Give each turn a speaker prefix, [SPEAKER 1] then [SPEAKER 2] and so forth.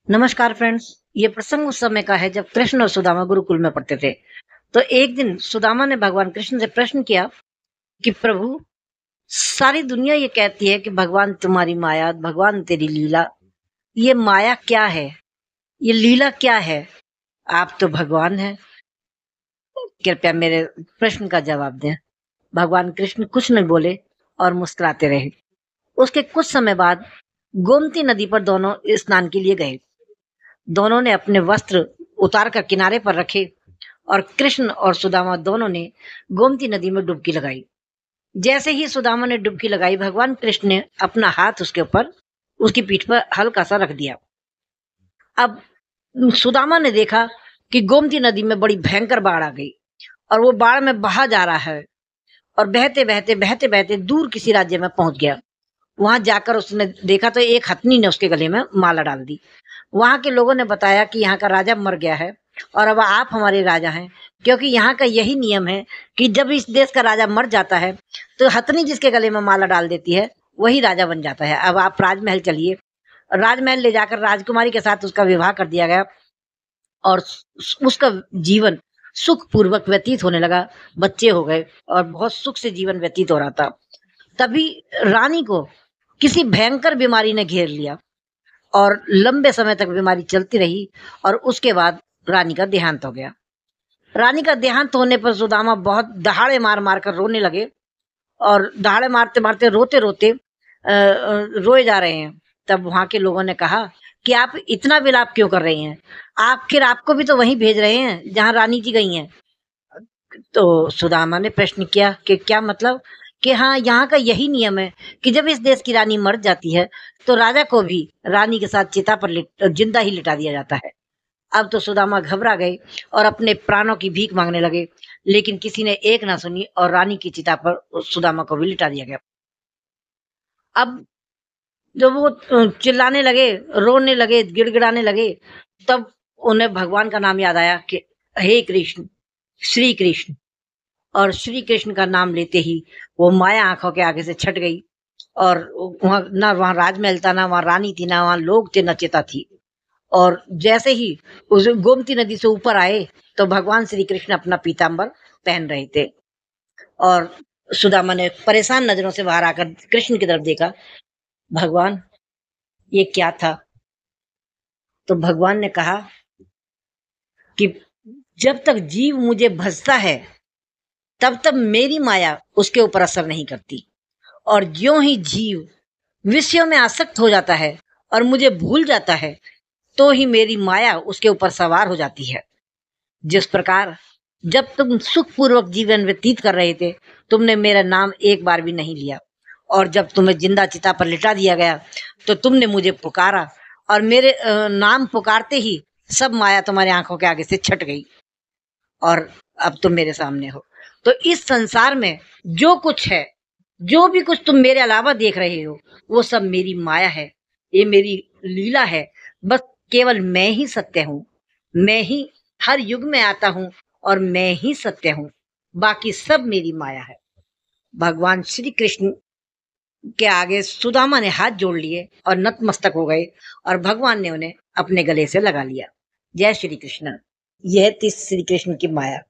[SPEAKER 1] नमस्कार फ्रेंड्स। ये प्रसंग उस समय का है जब कृष्ण और सुदामा गुरुकुल में पढ़ते थे। तो एक दिन सुदामा ने भगवान कृष्ण से प्रश्न किया कि प्रभु, सारी दुनिया ये कहती है कि भगवान तुम्हारी माया, भगवान तेरी लीला। ये माया क्या है? ये लीला क्या है? आप तो भगवान हैं। कृपया मेरे प्रश्न का जवाब दें। भगवान कृष्ण कुछ नहीं बोले और मुस्कुराते रहे। उसके कुछ समय बाद गोमती नदी पर दोनों स्नान के लिए गए। दोनों ने अपने वस्त्र उतार कर किनारे पर रखे और कृष्ण और सुदामा दोनों ने गोमती नदी में डुबकी लगाई। जैसे ही सुदामा ने डुबकी लगाई, भगवान कृष्ण ने अपना हाथ उसके ऊपर, उसकी पीठ पर हल्का सा रख दिया। अब सुदामा ने देखा कि गोमती नदी में बड़ी भयंकर बाढ़ आ गई और वो बाढ़ में बहा जा रहा है और बहते बहते दूर किसी राज्य में पहुंच गया। वहां जाकर उसने देखा तो एक हथनी ने उसके गले में माला डाल दी। वहां के लोगों ने बताया कि यहाँ का राजा मर गया है और अब आप हमारे राजा हैं, क्योंकि यहाँ का यही नियम है कि जब इस देश का राजा मर जाता है तो हथनी जिसके गले में माला डाल देती है वही राजा बन जाता है। अब आप राजमहल चलिए। राजमहल ले जाकर राजकुमारी के साथ उसका विवाह कर दिया गया और उसका जीवन सुख पूर्वक व्यतीत होने लगा। बच्चे हो गए और बहुत सुख से जीवन व्यतीत हो रहा था। तभी रानी को किसी भयंकर बीमारी ने घेर लिया और लंबे समय तक बीमारी चलती रही और उसके बाद रानी का देहांत हो गया। रानी का देहांत होने पर सुदामा बहुत दहाड़े मार मार कर रोने लगे और दहाड़े मारते मारते रोते रोते रोए जा रहे हैं। तब वहां के लोगों ने कहा कि आप इतना विलाप क्यों कर रही हैं? आखिर आपको भी तो वहीं भेज रहे हैं जहां रानी जी गई हैं। तो सुदामा ने प्रश्न किया कि क्या मतलब? कि हाँ, यहाँ का यही नियम है कि जब इस देश की रानी मर जाती है तो राजा को भी रानी के साथ चिता पर जिंदा ही लिटा दिया जाता है। अब तो सुदामा घबरा गए और अपने प्राणों की भीख मांगने लगे, लेकिन किसी ने एक ना सुनी और रानी की चिता पर उस सुदामा को भी लिटा दिया गया। अब जब वो चिल्लाने लगे, रोने लगे, गिड़गिड़ाने लगे, तब उन्हें भगवान का नाम याद आया कि हे कृष्ण, श्री कृष्ण। और श्री कृष्ण का नाम लेते ही वो माया आंखों के आगे से छट गई और वहां ना वहां राजमहल था, ना वहां रानी थी, ना वहां लोग थे, न चिता थी। और जैसे ही उस गोमती नदी से ऊपर आए तो भगवान श्री कृष्ण अपना पीताम्बर पहन रहे थे और सुदामा ने परेशान नजरों से बाहर आकर कृष्ण की तरफ देखा। भगवान, ये क्या था? तो भगवान ने कहा कि जब तक जीव मुझे भजता है तब तक मेरी माया उसके ऊपर असर नहीं करती, और ज्यों ही जीव विषयों में आसक्त हो जाता है और मुझे भूल जाता है तो ही मेरी माया उसके ऊपर सवार हो जाती है। जिस प्रकार जब तुम सुखपूर्वक जीवन व्यतीत कर रहे थे, तुमने मेरा नाम एक बार भी नहीं लिया, और जब तुम्हें जिंदा चिता पर लिटा दिया गया तो तुमने मुझे पुकारा और मेरे नाम पुकारते ही सब माया तुम्हारी आंखों के आगे से छट गई और अब तुम मेरे सामने हो। तो इस संसार में जो कुछ है, जो भी कुछ तुम मेरे अलावा देख रहे हो, वो सब मेरी माया है, ये मेरी लीला है। बस केवल मैं ही सत्य हूँ। मैं ही हर युग में आता हूँ और मैं ही सत्य हूँ। बाकी सब मेरी माया है। भगवान श्री कृष्ण के आगे सुदामा ने हाथ जोड़ लिए और नतमस्तक हो गए और भगवान ने उन्हें अपने गले से लगा लिया। जय श्री कृष्ण। यह थी श्री कृष्ण की माया।